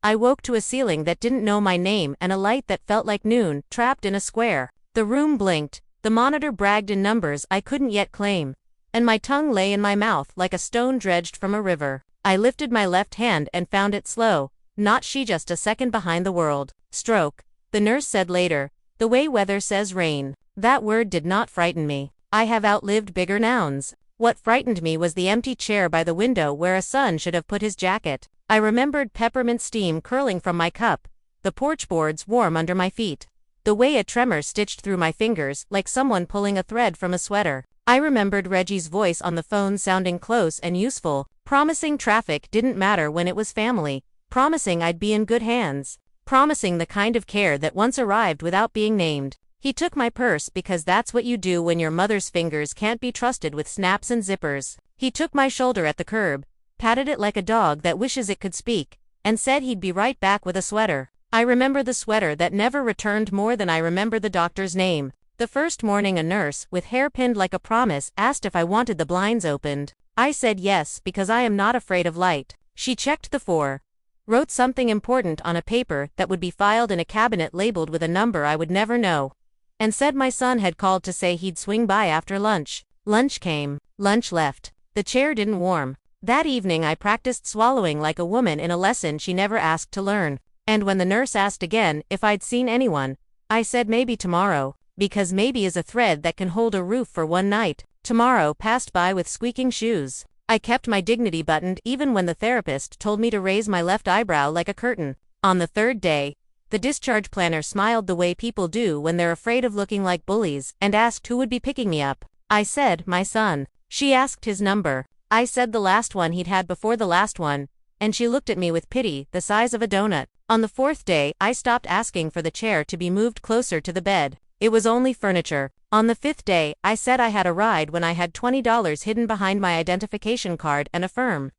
I woke to a ceiling that didn't know my name and a light that felt like noon, trapped in a square. The room blinked, the monitor bragged in numbers I couldn't yet claim, and my tongue lay in my mouth like a stone dredged from a river. I lifted my left hand and found it slow, not she just a second behind the world. Stroke, the nurse said later, the way weather says rain. That word did not frighten me. I have outlived bigger nouns. What frightened me was the empty chair by the window where a son should have put his jacket. I remembered peppermint steam curling from my cup, the porch boards warm under my feet, the way a tremor stitched through my fingers like someone pulling a thread from a sweater. I remembered Reggie's voice on the phone sounding close and useful, promising traffic didn't matter when it was family, promising I'd be in good hands, promising the kind of care that once arrived without being named. He took my purse because that's what you do when your mother's fingers can't be trusted with snaps and zippers. He took my shoulder at the curb, patted it like a dog that wishes it could speak, and said he'd be right back with a sweater. I remember the sweater that never returned more than I remember the doctor's name. The first morning a nurse, with hair pinned like a promise, asked if I wanted the blinds opened. I said yes because I am not afraid of light. She checked the 4. Wrote something important on a paper that would be filed in a cabinet labeled with a number I would never know, and said my son had called to say he'd swing by after lunch. Lunch came. Lunch left. The chair didn't warm. That evening I practiced swallowing like a woman in a lesson she never asked to learn. And when the nurse asked again if I'd seen anyone, I said maybe tomorrow, because maybe is a thread that can hold a roof for one night. Tomorrow passed by with squeaking shoes. I kept my dignity buttoned even when the therapist told me to raise my left eyebrow like a curtain. On the third day, the discharge planner smiled the way people do when they're afraid of looking like bullies and asked who would be picking me up. I said, my son. She asked his number. I said the last one he'd had before the last one, and she looked at me with pity, the size of a donut. On the 4th day, I stopped asking for the chair to be moved closer to the bed. It was only furniture. On the 5th day, I said I had a ride when I had $20 hidden behind my identification card and a firm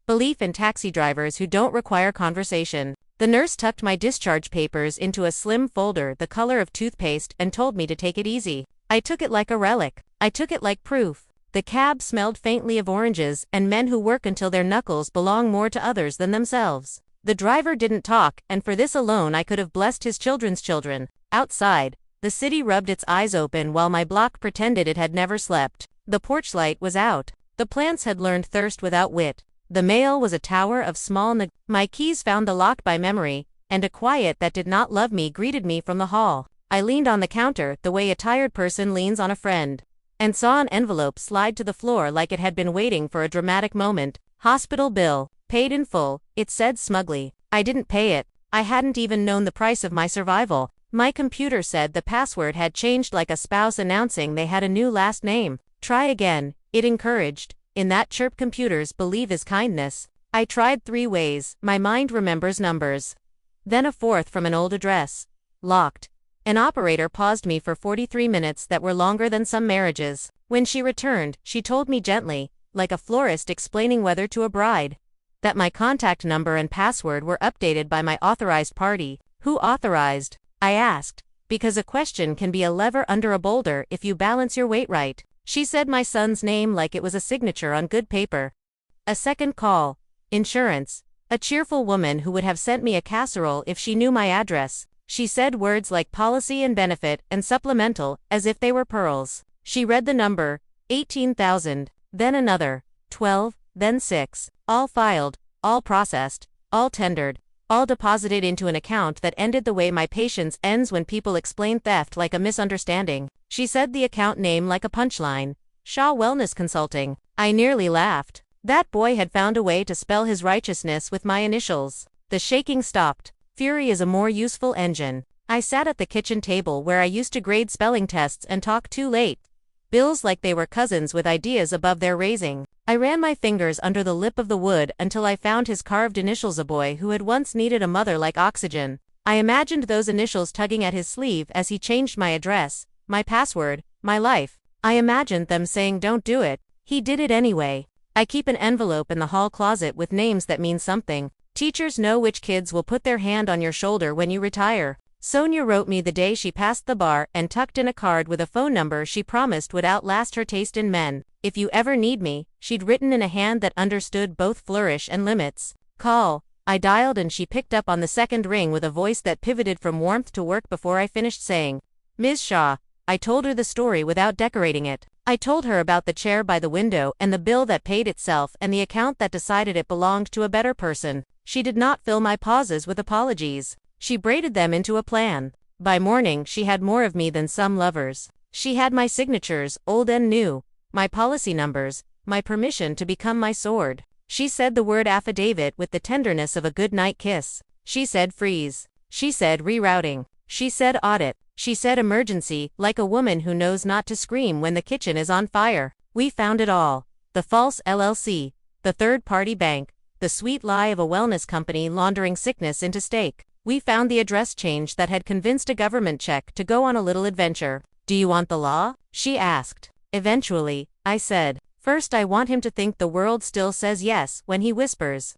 belief in taxi drivers who don't require conversation. The nurse tucked my discharge papers into a slim folder the color of toothpaste and told me to take it easy. I took it like a relic. I took it like proof. The cab smelled faintly of oranges and men who work until their knuckles belong more to others than themselves. The driver didn't talk, and for this alone I could have blessed his children's children. Outside, the city rubbed its eyes open while my block pretended it had never slept. The porch light was out. The plants had learned thirst without wit. The mail was a tower of small my keys found the lock by memory, and a quiet that did not love me greeted me from the hall. I leaned on the counter the way a tired person leans on a friend, and saw an envelope slide to the floor like it had been waiting for a dramatic moment. Hospital bill, paid in full, it said smugly. I didn't pay it. I hadn't even known the price of my survival. My computer said the password had changed like a spouse announcing they had a new last name. Try again, it encouraged. In that chirp computers believe is kindness. I tried 3 ways. My mind remembers numbers. Then a 4th from an old address. Locked. An operator paused me for 43 minutes that were longer than some marriages. When she returned, she told me gently, like a florist explaining weather to a bride, that my contact number and password were updated by my authorized party. Who authorized? I asked, because a question can be a lever under a boulder if you balance your weight right. She said my son's name like it was a signature on good paper. A second call. Insurance. A cheerful woman who would have sent me a casserole if she knew my address. She said words like policy and benefit and supplemental as if they were pearls. She read the number, 18,000, then another, 12, then 6, all filed, all processed, all tendered, all deposited into an account that ended the way my patience ends when people explain theft like a misunderstanding. She said the account name like a punchline. Shaw Wellness Consulting. I nearly laughed. That boy had found a way to spell his righteousness with my initials. The shaking stopped. Fury is a more useful engine. I sat at the kitchen table where I used to grade spelling tests and talk too late. Bills like they were cousins with ideas above their raising. I ran my fingers under the lip of the wood until I found his carved initials, a boy who had once needed a mother like oxygen. I imagined those initials tugging at his sleeve as he changed my address, my password, my life. I imagined them saying don't do it. He did it anyway. I keep an envelope in the hall closet with names that mean something. Teachers know which kids will put their hand on your shoulder when you retire. Sonia wrote me the day she passed the bar and tucked in a card with a phone number she promised would outlast her taste in men. If you ever need me, she'd written in a hand that understood both flourish and limits. Call. I dialed and she picked up on the second ring with a voice that pivoted from warmth to work before I finished saying, "Ms. Shaw." I told her the story without decorating it. I told her about the chair by the window and the bill that paid itself and the account that decided it belonged to a better person. She did not fill my pauses with apologies. She braided them into a plan. By morning, she had more of me than some lovers. She had my signatures, old and new, my policy numbers, my permission to become my sword. She said the word affidavit with the tenderness of a goodnight kiss. She said freeze. She said rerouting. She said audit. She said emergency, like a woman who knows not to scream when the kitchen is on fire. We found it all. The false LLC, the third-party bank, the sweet lie of a wellness company laundering sickness into steak. We found the address change that had convinced a government check to go on a little adventure. "Do you want the law?" she asked. Eventually, I said. "First, I want him to think the world still says yes when he whispers."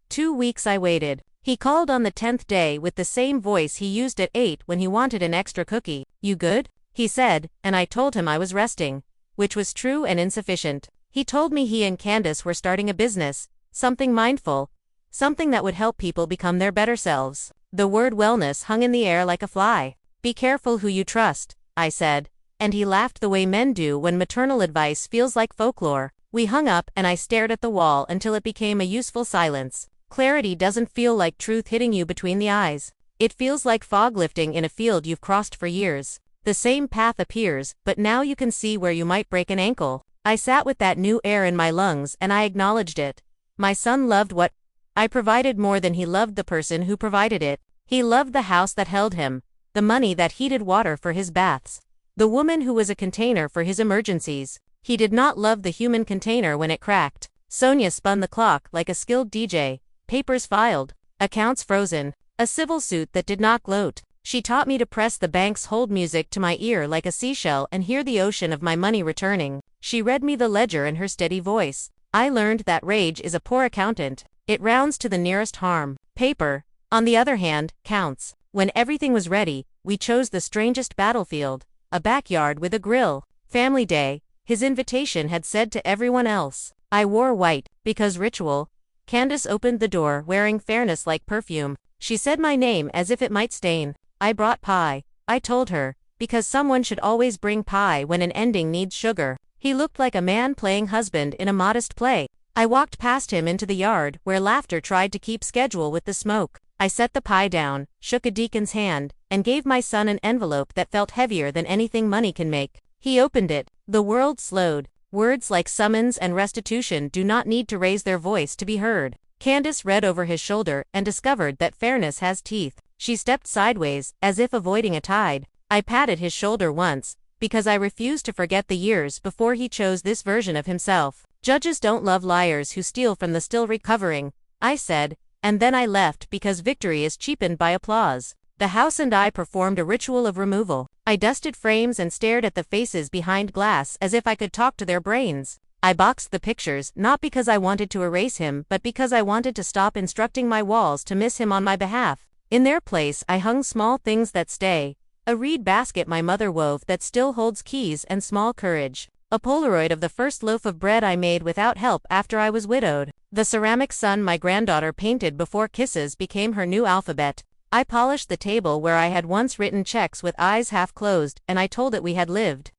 2 weeks I waited. He called on the 10th day with the same voice he used at 8 when he wanted an extra cookie. "You good?" he said, and I told him I was resting, which was true and insufficient. He told me he and Candace were starting a business, something mindful, something that would help people become their better selves. The word wellness hung in the air like a fly. "Be careful who you trust," I said, and he laughed the way men do when maternal advice feels like folklore. We hung up and I stared at the wall until it became a useful silence. Clarity doesn't feel like truth hitting you between the eyes. It feels like fog lifting in a field you've crossed for years. The same path appears, but now you can see where you might break an ankle. I sat with that new air in my lungs and I acknowledged it. My son loved what I provided more than he loved the person who provided it. He loved the house that held him, the money that heated water for his baths, the woman who was a container for his emergencies. He did not love the human container when it cracked. Sonia spun the clock like a skilled DJ. Papers filed, accounts frozen, a civil suit that did not gloat. She taught me to press the bank's hold music to my ear like a seashell and hear the ocean of my money returning. She read me the ledger in her steady voice. I learned that rage is a poor accountant. It rounds to the nearest harm. Paper, on the other hand, counts. When everything was ready, we chose the strangest battlefield, a backyard with a grill. Family day, his invitation had said to everyone else. I wore white, because ritual. Candace opened the door wearing fairness like perfume. She said my name as if it might stain. I brought pie. I told her, because someone should always bring pie when an ending needs sugar. He looked like a man playing husband in a modest play. I walked past him into the yard where laughter tried to keep schedule with the smoke. I set the pie down, shook a deacon's hand, and gave my son an envelope that felt heavier than anything money can make. He opened it. The world slowed. Words like summons and restitution do not need to raise their voice to be heard. Candace read over his shoulder and discovered that fairness has teeth. She stepped sideways, as if avoiding a tide. I patted his shoulder once, because I refused to forget the years before he chose this version of himself. Judges don't love liars who steal from the still recovering, I said, and then I left because victory is cheapened by applause. The house and I performed a ritual of removal. I dusted frames and stared at the faces behind glass as if I could talk to their brains. I boxed the pictures, not because I wanted to erase him, but because I wanted to stop instructing my walls to miss him on my behalf. In their place, I hung small things that stay. A reed basket my mother wove that still holds keys and small courage. A Polaroid of the first loaf of bread I made without help after I was widowed. The ceramic sun my granddaughter painted before kisses became her new alphabet. I polished the table where I had once written checks with eyes half closed, and I told it we had lived.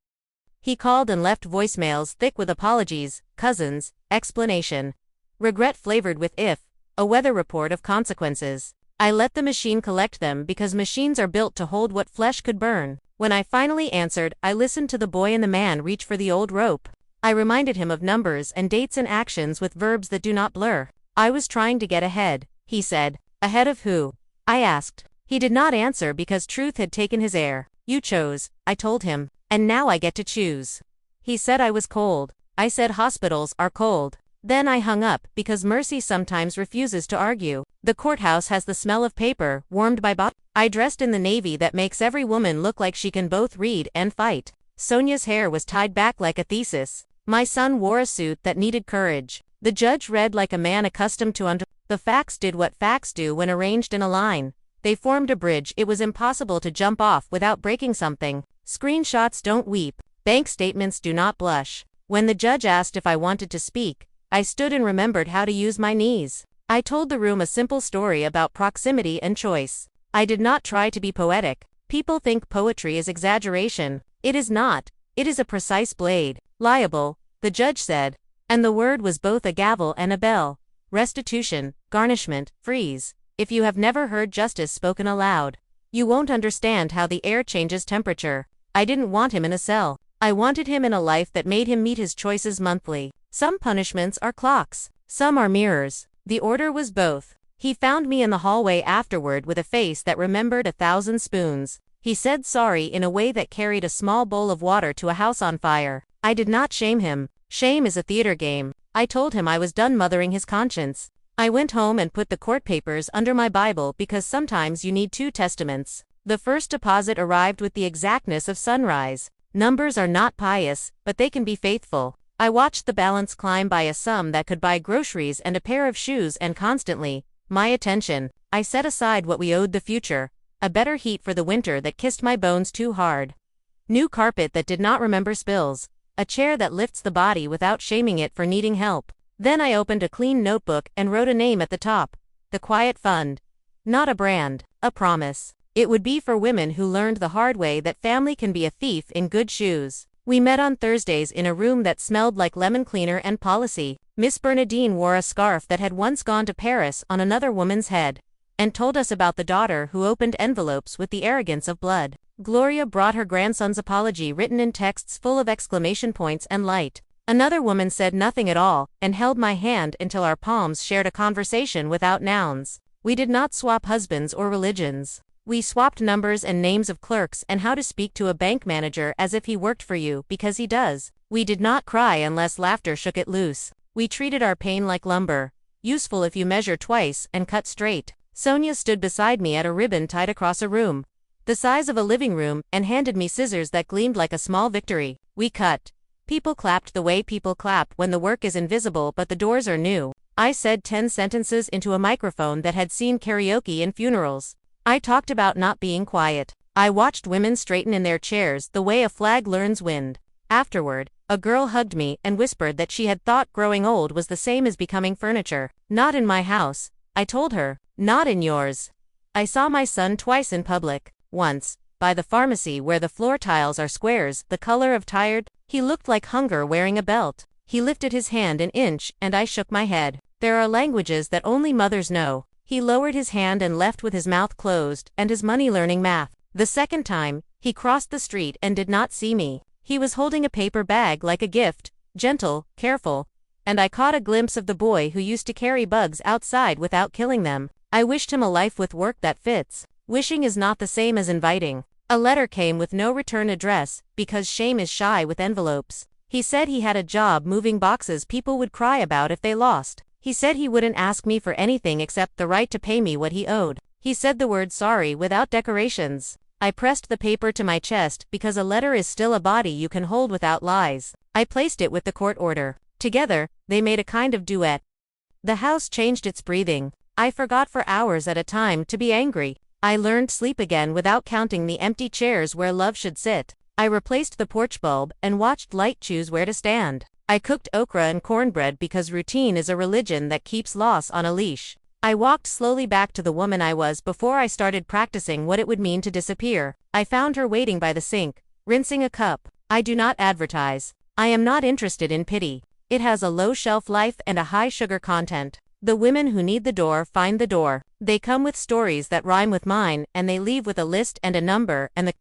He called and left voicemails thick with apologies, cousins, explanation. Regret flavored with if, a weather report of consequences. I let the machine collect them because machines are built to hold what flesh could burn. When I finally answered, I listened to the boy and the man reach for the old rope. I reminded him of numbers and dates and actions with verbs that do not blur. I was trying to get ahead, he said. Ahead of who? I asked. He did not answer because truth had taken his air. You chose, I told him, and now I get to choose. He said I was cold. I said hospitals are cold. Then I hung up because Mercy sometimes refuses to argue. The courthouse has the smell of paper, warmed by I dressed in the navy that makes every woman look like she can both read and fight. Sonia's hair was tied back like a thesis. My son wore a suit that needed courage. The judge read like a man accustomed to The facts did what facts do when arranged in a line. They formed a bridge it was impossible to jump off without breaking something. Screenshots don't weep. Bank statements do not blush. When the judge asked if I wanted to speak, I stood and remembered how to use my knees. I told the room a simple story about proximity and choice. I did not try to be poetic. People think poetry is exaggeration. It is not. It is a precise blade. Liable, the judge said. And the word was both a gavel and a bell. Restitution, garnishment, freeze. If you have never heard justice spoken aloud, you won't understand how the air changes temperature. I didn't want him in a cell. I wanted him in a life that made him meet his choices monthly. Some punishments are clocks. Some are mirrors. The order was both. He found me in the hallway afterward with a face that remembered 1,000 spoons. He said sorry in a way that carried a small bowl of water to a house on fire. I did not shame him. Shame is a theater game. I told him I was done mothering his conscience. I went home and put the court papers under my Bible because sometimes you need 2 testaments. The first deposit arrived with the exactness of sunrise. Numbers are not pious, but they can be faithful. I watched the balance climb by a sum that could buy groceries and a pair of shoes, and constantly, my attention, I set aside what we owed the future. A better heat for the winter that kissed my bones too hard. New carpet that did not remember spills. A chair that lifts the body without shaming it for needing help. Then I opened a clean notebook and wrote a name at the top. The Quiet Fund. Not a brand, a promise. It would be for women who learned the hard way that family can be a thief in good shoes. We met on Thursdays in a room that smelled like lemon cleaner and policy. Miss Bernadine wore a scarf that had once gone to Paris on another woman's head, and told us about the daughter who opened envelopes with the arrogance of blood. Gloria brought her grandson's apology written in texts full of exclamation points and light. Another woman said nothing at all, and held my hand until our palms shared a conversation without nouns. We did not swap husbands or religions. We swapped numbers and names of clerks and how to speak to a bank manager as if he worked for you, because he does. We did not cry unless laughter shook it loose. We treated our pain like lumber, useful if you measure twice and cut straight. Sonia stood beside me at a ribbon tied across a room, the size of a living room, and handed me scissors that gleamed like a small victory. We cut. People clapped the way people clap when the work is invisible but the doors are new. I said 10 sentences into a microphone that had seen karaoke in funerals. I talked about not being quiet. I watched women straighten in their chairs the way a flag learns wind. Afterward, a girl hugged me and whispered that she had thought growing old was the same as becoming furniture. Not in my house, I told her. Not in yours. I saw my son twice in public. Once, by the pharmacy where the floor tiles are squares, the color of tired. He looked like hunger wearing a belt. He lifted his hand an inch and I shook my head. There are languages that only mothers know. He lowered his hand and left with his mouth closed and his money learning math. The second time, he crossed the street and did not see me. He was holding a paper bag like a gift, gentle, careful, and I caught a glimpse of the boy who used to carry bugs outside without killing them. I wished him a life with work that fits. Wishing is not the same as inviting. A letter came with no return address, because shame is shy with envelopes. He said he had a job moving boxes people would cry about if they lost. He said he wouldn't ask me for anything except the right to pay me what he owed. He said the word sorry without decorations. I pressed the paper to my chest because a letter is still a body you can hold without lies. I placed it with the court order. Together, they made a kind of duet. The house changed its breathing. I forgot for hours at a time to be angry. I learned sleep again without counting the empty chairs where love should sit. I replaced the porch bulb and watched light choose where to stand. I cooked okra and cornbread because routine is a religion that keeps loss on a leash. I walked slowly back to the woman I was before I started practicing what it would mean to disappear. I found her waiting by the sink, rinsing a cup. I do not advertise. I am not interested in pity. It has a low shelf life and a high sugar content. The women who need the door find the door. They come with stories that rhyme with mine, and they leave with a list and a number and the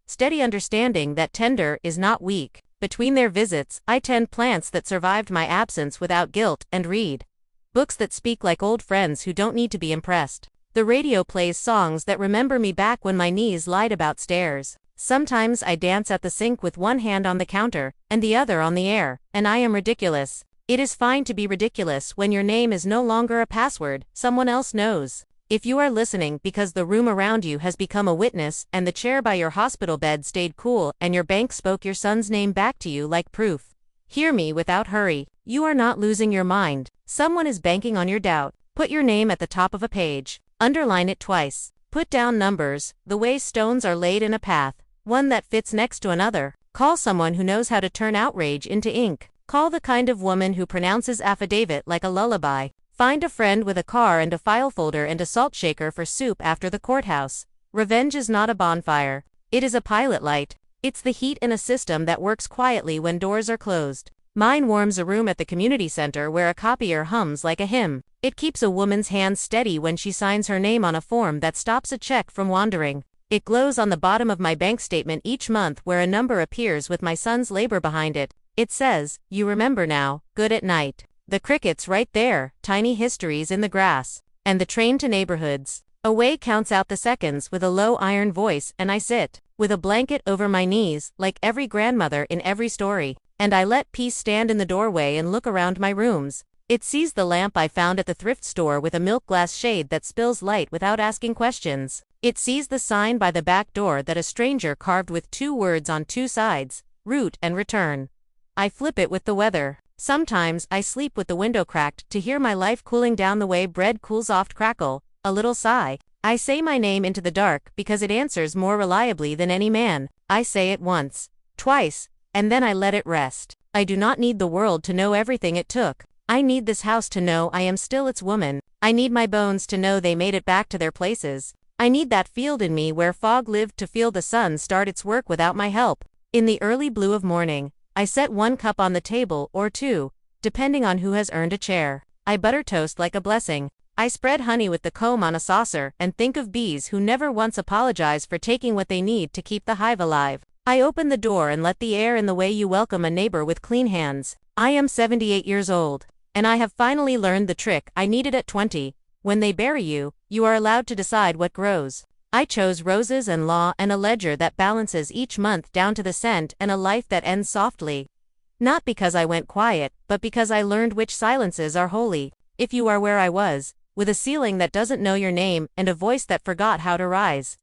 steady understanding that tender is not weak. Between their visits, I tend plants that survived my absence without guilt and read books that speak like old friends who don't need to be impressed. The radio plays songs that remember me back when my knees lied about stairs. Sometimes I dance at the sink with one hand on the counter and the other on the air, and I am ridiculous. It is fine to be ridiculous when your name is no longer a password someone else knows. If you are listening because the room around you has become a witness and the chair by your hospital bed stayed cool and your bank spoke your son's name back to you like proof, hear me without hurry. You are not losing your mind. Someone is banking on your doubt. Put your name at the top of a page. Underline it twice. Put down numbers, the way stones are laid in a path, one that fits next to another. Call someone who knows how to turn outrage into ink. Call the kind of woman who pronounces affidavit like a lullaby. Find a friend with a car and a file folder and a salt shaker for soup after the courthouse. Revenge is not a bonfire. It is a pilot light. It's the heat in a system that works quietly when doors are closed. Mine warms a room at the community center where a copier hums like a hymn. It keeps a woman's hands steady when she signs her name on a form that stops a check from wandering. It glows on the bottom of my bank statement each month where a number appears with my son's labor behind it. It says, "You remember now, good at night." The crickets right there, tiny histories in the grass. And the train to neighborhoods. Away counts out the seconds with a low iron voice, and I sit, with a blanket over my knees, like every grandmother in every story. And I let peace stand in the doorway and look around my rooms. It sees the lamp I found at the thrift store with a milk glass shade that spills light without asking questions. It sees the sign by the back door that a stranger carved with 2 words on 2 sides, root and return. I flip it with the weather. Sometimes I sleep with the window cracked to hear my life cooling down the way bread cools off. Crackle, a little sigh. I say my name into the dark because it answers more reliably than any man. I say it once, twice, and then I let it rest. I do not need the world to know everything it took. I need this house to know I am still its woman. I need my bones to know they made it back to their places. I need that field in me where fog lived to feel the sun start its work without my help. In the early blue of morning, I set 1 cup on the table, or 2, depending on who has earned a chair. I butter toast like a blessing. I spread honey with the comb on a saucer and think of bees who never once apologize for taking what they need to keep the hive alive. I open the door and let the air in the way you welcome a neighbor with clean hands. I am 78 years old, and I have finally learned the trick I needed at 20. When they bury you, you are allowed to decide what grows. I chose roses and law and a ledger that balances each month down to the cent and a life that ends softly. Not because I went quiet, but because I learned which silences are holy. If you are where I was, with a ceiling that doesn't know your name and a voice that forgot how to rise.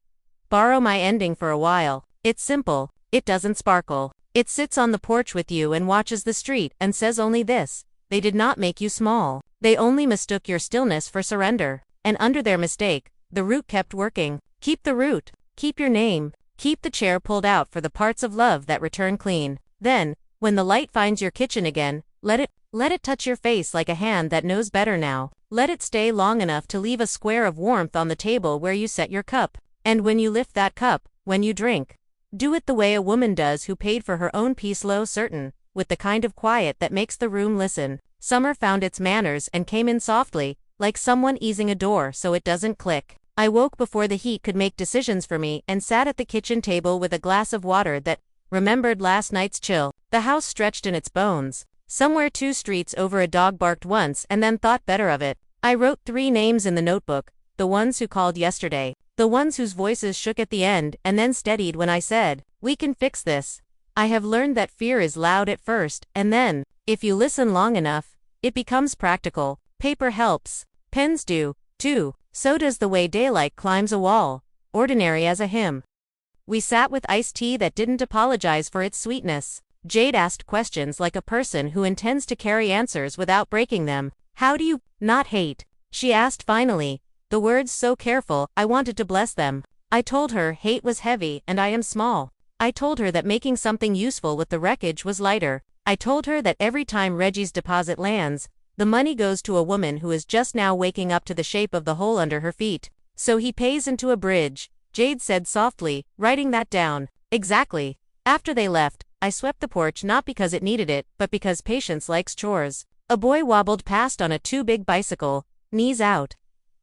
Borrow my ending for a while. It's simple. It doesn't sparkle. It sits on the porch with you and watches the street and says only this: they did not make you small. They only mistook your stillness for surrender. And under their mistake, the root kept working. Keep the root. Keep your name. Keep the chair pulled out for the parts of love that return clean. Then, when the light finds your kitchen again, let it touch your face like a hand that knows better now. Let it stay long enough to leave a square of warmth on the table where you set your cup. And when you lift that cup, when you drink, do it the way a woman does who paid for her own peace, low, certain, with the kind of quiet that makes the room listen. Summer found its manners and came in softly, like someone easing a door so it doesn't click. I woke before the heat could make decisions for me and sat at the kitchen table with a glass of water that remembered last night's chill. The house stretched in its bones. Somewhere 2 streets over a dog barked once and then thought better of it. I wrote 3 names in the notebook, the ones who called yesterday, the ones whose voices shook at the end and then steadied when I said, "We can fix this." I have learned that fear is loud at first, and then, if you listen long enough, it becomes practical. Paper helps. Pens do, too. So does the way daylight climbs a wall, ordinary as a hymn. We sat with iced tea that didn't apologize for its sweetness. Jade asked questions like a person who intends to carry answers without breaking them. "How do you not hate?" she asked finally, the words so careful I wanted to bless them. I told her hate was heavy and I am small. I told her that making something useful with the wreckage was lighter. I told her that every time Reggie's deposit lands, the money goes to a woman who is just now waking up to the shape of the hole under her feet. So he pays into a bridge, Jade said softly, writing that down. Exactly. After they left, I swept the porch not because it needed it, but because patience likes chores. A boy wobbled past on a too-big bicycle, knees out,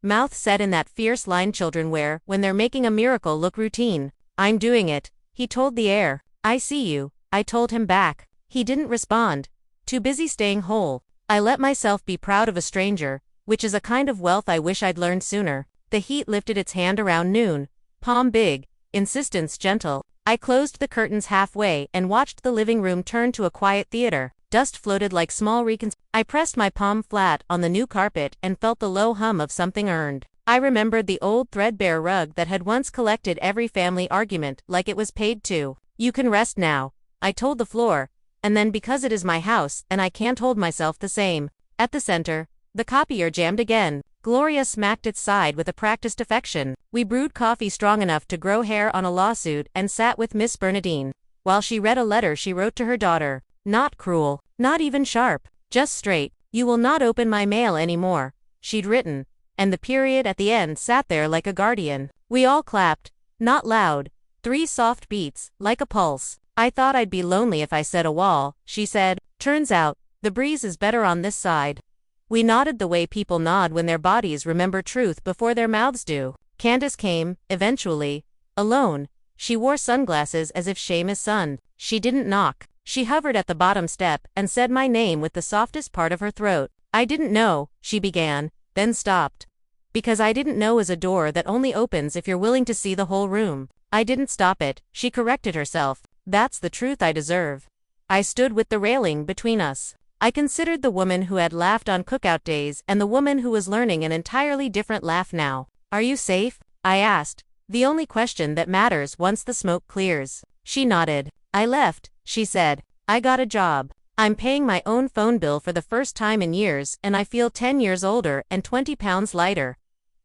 mouth set in that fierce line children wear when they're making a miracle look routine. "I'm doing it," he told the air. "I see you," I told him back. He didn't respond. Too busy staying whole. I let myself be proud of a stranger, which is a kind of wealth I wish I'd learned sooner. The heat lifted its hand around noon, palm big, insistence gentle. I closed the curtains halfway and watched the living room turn to a quiet theater. Dust floated like small I pressed my palm flat on the new carpet and felt the low hum of something earned. I remembered the old threadbare rug that had once collected every family argument like it was paid to. "You can rest now," I told the floor. And then because it is my house and I can't hold myself the same. At the center, the copier jammed again. Gloria smacked its side with a practiced affection. We brewed coffee strong enough to grow hair on a lawsuit and sat with Miss Bernadine, while she read a letter she wrote to her daughter. Not cruel, not even sharp, just straight. "You will not open my mail anymore. she'd written, and the period at the end sat there like a guardian. We all clapped, not loud, 3 soft beats, like a pulse. I thought I'd be lonely if I said a wall, she said. Turns out, the breeze is better on this side. We nodded the way people nod when their bodies remember truth before their mouths do. Candace came, eventually, alone. She wore sunglasses as if shame is sun. She didn't knock. She hovered at the bottom step and said my name with the softest part of her throat. I didn't know, she began, then stopped. Because I didn't know is a door that only opens if you're willing to see the whole room. I didn't stop it, she corrected herself. That's the truth I deserve. I stood with the railing between us. I considered the woman who had laughed on cookout days and the woman who was learning an entirely different laugh now. Are you safe? I asked. The only question that matters once the smoke clears. She nodded. I left, she said. I got a job. I'm paying my own phone bill for the first time in years and I feel 10 years older and 20 pounds lighter.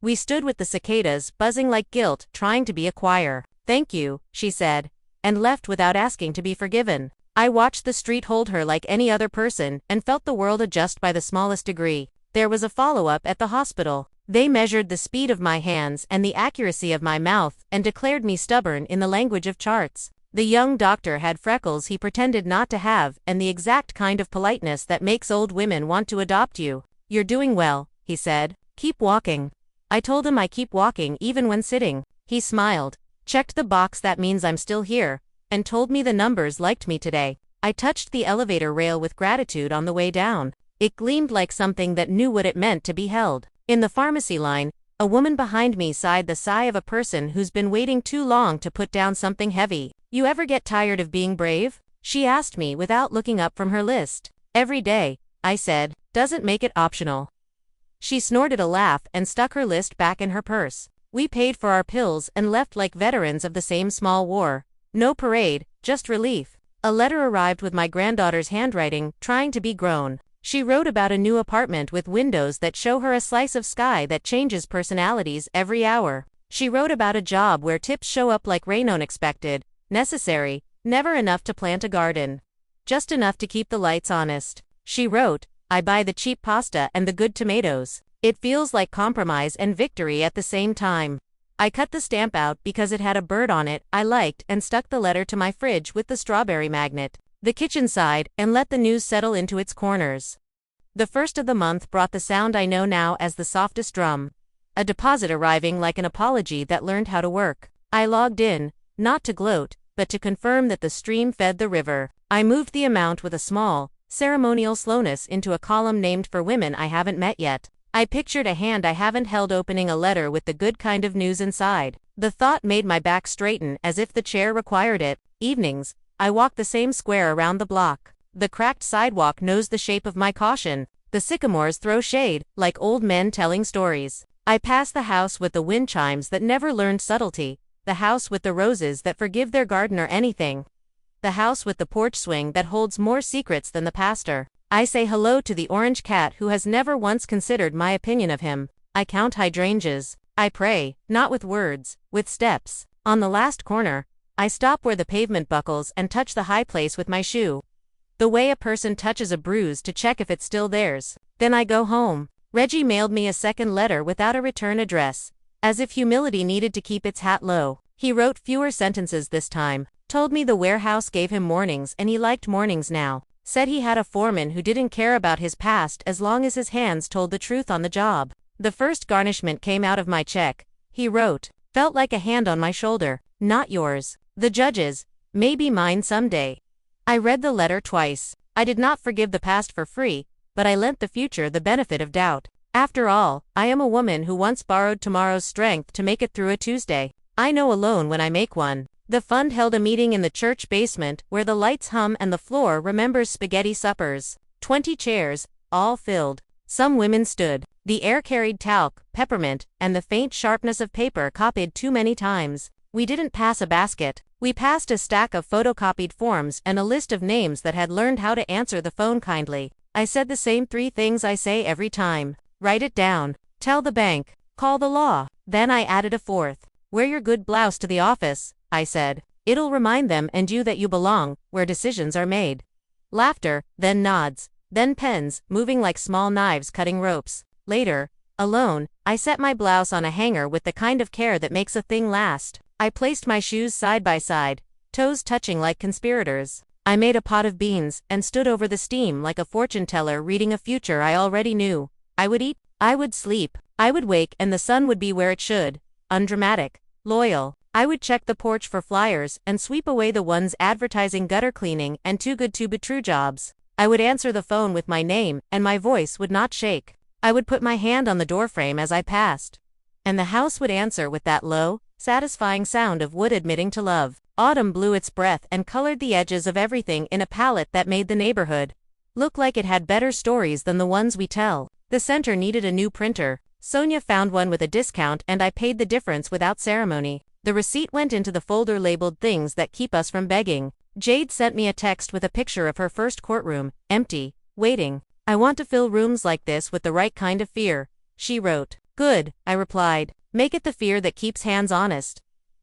We stood with the cicadas buzzing like guilt, trying to be a choir. Thank you, she said, and left without asking to be forgiven. I watched the street hold her like any other person and felt the world adjust by the smallest degree. There was a follow-up at the hospital. They measured the speed of my hands and the accuracy of my mouth and declared me stubborn in the language of charts. The young doctor had freckles he pretended not to have and the exact kind of politeness that makes old women want to adopt you. You're doing well, he said. Keep walking. I told him I keep walking even when sitting. He smiled, checked the box that means I'm still here, and told me the numbers liked me today. I touched the elevator rail with gratitude on the way down. It gleamed like something that knew what it meant to be held. In the pharmacy line, a woman behind me sighed the sigh of a person who's been waiting too long to put down something heavy. You ever get tired of being brave? She asked me without looking up from her list. Every day, I said. Doesn't make it optional. She snorted a laugh and stuck her list back in her purse. We paid for our pills and left like veterans of the same small war. No parade, just relief. A letter arrived with my granddaughter's handwriting, trying to be grown. She wrote about a new apartment with windows that show her a slice of sky that changes personalities every hour. She wrote about a job where tips show up like rain unexpected, necessary, never enough to plant a garden. Just enough to keep the lights honest. She wrote, I buy the cheap pasta and the good tomatoes. It feels like compromise and victory at the same time. I cut the stamp out because it had a bird on it I liked and stuck the letter to my fridge with the strawberry magnet. The kitchen sighed and let the news settle into its corners. The first of the month brought the sound I know now as the softest drum. A deposit arriving like an apology that learned how to work. I logged in, not to gloat, but to confirm that the stream fed the river. I moved the amount with a small, ceremonial slowness into a column named for women I haven't met yet. I pictured a hand I haven't held opening a letter with the good kind of news inside. The thought made my back straighten as if the chair required it. Evenings, I walked the same square around the block. The cracked sidewalk knows the shape of my caution. The sycamores throw shade, like old men telling stories. I pass the house with the wind chimes that never learned subtlety. The house with the roses that forgive their gardener anything. The house with the porch swing that holds more secrets than the pastor. I say hello to the orange cat who has never once considered my opinion of him. I count hydrangeas. I pray, not with words, with steps. On the last corner, I stop where the pavement buckles and touch the high place with my shoe. The way a person touches a bruise to check if it's still theirs. Then I go home. Reggie mailed me a second letter without a return address. As if humility needed to keep its hat low. He wrote fewer sentences this time. Told me the warehouse gave him mornings and he liked mornings now. Said he had a foreman who didn't care about his past as long as his hands told the truth on the job. The first garnishment came out of my check. He wrote. Felt like a hand on my shoulder. Not yours. The judge's. Maybe mine someday. I read the letter twice. I did not forgive the past for free, but I lent the future the benefit of doubt. After all, I am a woman who once borrowed tomorrow's strength to make it through a Tuesday. I know a loan when I make one. The fund held a meeting in the church basement where the lights hum and the floor remembers spaghetti suppers. 20 chairs, all filled. Some women stood. The air carried talc, peppermint, and the faint sharpness of paper copied too many times. We didn't pass a basket. We passed a stack of photocopied forms and a list of names that had learned how to answer the phone kindly. I said the same 3 things I say every time. Write it down. Tell the bank. Call the law. Then I added a 4th. Wear your good blouse to the office, I said. It'll remind them and you that you belong, where decisions are made. Laughter, then nods, then pens, moving like small knives cutting ropes. Later, Alone, I set my blouse on a hanger with the kind of care that makes a thing last. I placed my shoes side by side, toes touching like conspirators. I made a pot of beans and stood over the steam like a fortune teller reading a future I already knew. I would eat, I would sleep, I would wake and the sun would be where it should. Undramatic, loyal. I would check the porch for flyers and sweep away the ones advertising gutter cleaning and too good to be true jobs. I would answer the phone with my name and my voice would not shake. I would put my hand on the doorframe as I passed. And the house would answer with that low, satisfying sound of wood admitting to love. Autumn blew its breath and colored the edges of everything in a palette that made the neighborhood look like it had better stories than the ones we tell. The center needed a new printer. Sonia found one with a discount and I paid the difference without ceremony. The receipt went into the folder labeled things that keep us from begging. Jade sent me a text with a picture of her first courtroom, empty, waiting. I want to fill rooms like this with the right kind of fear, she wrote. Good, I replied. Make it the fear that keeps hands honest.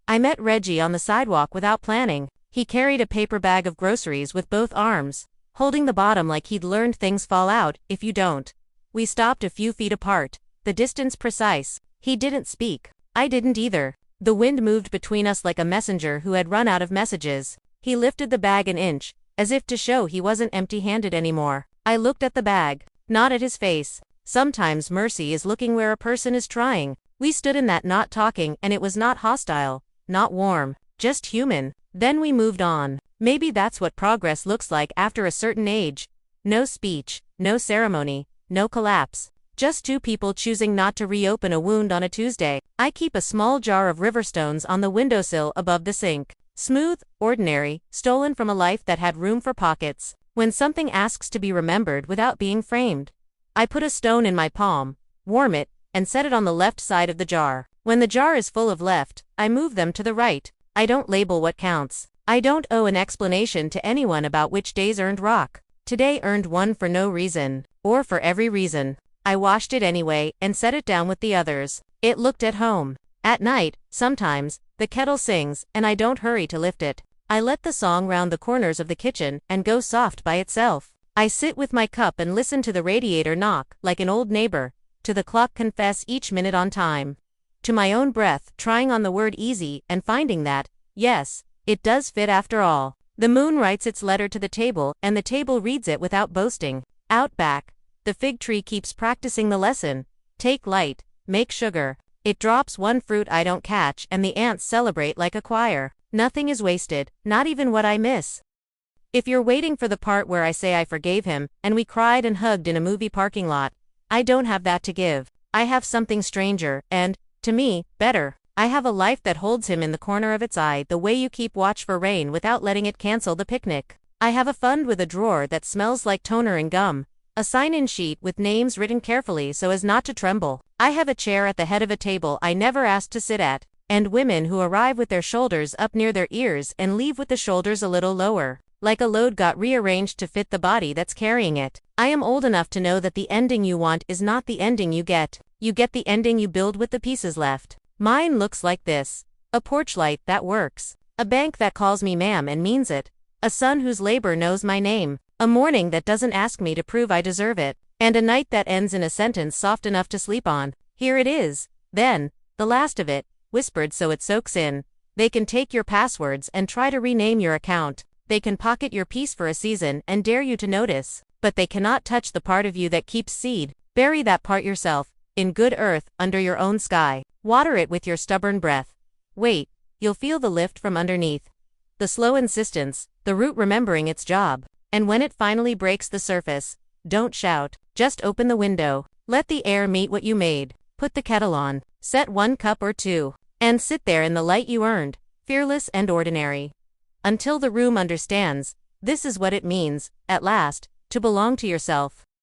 I met Reggie on the sidewalk without planning. He carried a paper bag of groceries with both arms, holding the bottom like he'd learned things fall out if you don't. We stopped a few feet apart, the distance precise. He didn't speak. I didn't either. The wind moved between us like a messenger who had run out of messages. He lifted the bag an inch, as if to show he wasn't empty-handed anymore. I looked at the bag, not at his face. Sometimes mercy is looking where a person is trying. We stood in that not talking and it was not hostile. Not warm, just human. Then we moved on. Maybe that's what progress looks like after a certain age. No speech, no ceremony, no collapse. Just two people choosing not to reopen a wound on a Tuesday. I keep a small jar of riverstones on the windowsill above the sink. Smooth, ordinary, stolen from a life that had room for pockets. When something asks to be remembered without being framed. I put a stone in my palm, warm it, and set it on the left side of the jar. When the jar is full of left, I move them to the right. I don't label what counts. I don't owe an explanation to anyone about which days earned rock. Today earned one for no reason, or for every reason. I washed it anyway and set it down with the others. It looked at home. At night, sometimes, the kettle sings and I don't hurry to lift it. I let the song round the corners of the kitchen and go soft by itself. I sit with my cup and listen to the radiator knock like an old neighbor, to the clock confess each minute on time. To my own breath, trying on the word easy and finding that, yes, it does fit after all. The moon writes its letter to the table and the table reads it without boasting. Out back, the fig tree keeps practicing the lesson. Take light, make sugar. It drops one fruit I don't catch and the ants celebrate like a choir. Nothing is wasted, not even what I miss. If you're waiting for the part where I say I forgave him and we cried and hugged in a movie parking lot, I don't have that to give. I have something stranger and, to me, better. I have a life that holds him in the corner of its eye the way you keep watch for rain without letting it cancel the picnic. I have a fund with a drawer that smells like toner and gum. A sign-in sheet with names written carefully so as not to tremble. I have a chair at the head of a table I never asked to sit at. And women who arrive with their shoulders up near their ears and leave with the shoulders a little lower. Like a load got rearranged to fit the body that's carrying it. I am old enough to know that the ending you want is not the ending you get. You get the ending you build with the pieces left. Mine looks like this. A porch light that works. A bank that calls me ma'am and means it. A son whose labor knows my name. A morning that doesn't ask me to prove I deserve it. And a night that ends in a sentence soft enough to sleep on. Here it is. Then, the last of it, whispered so it soaks in. They can take your passwords and try to rename your account. They can pocket your peace for a season and dare you to notice. But they cannot touch the part of you that keeps seed. Bury that part yourself, in good earth, under your own sky. Water it with your stubborn breath. Wait, you'll feel the lift from underneath. The slow insistence, the root remembering its job. And when it finally breaks the surface, don't shout, just open the window. Let the air meet what you made. Put the kettle on. Set 1 cup or 2. And sit there in the light you earned, fearless and ordinary. Until the room understands, this is what it means, at last, to belong to yourself.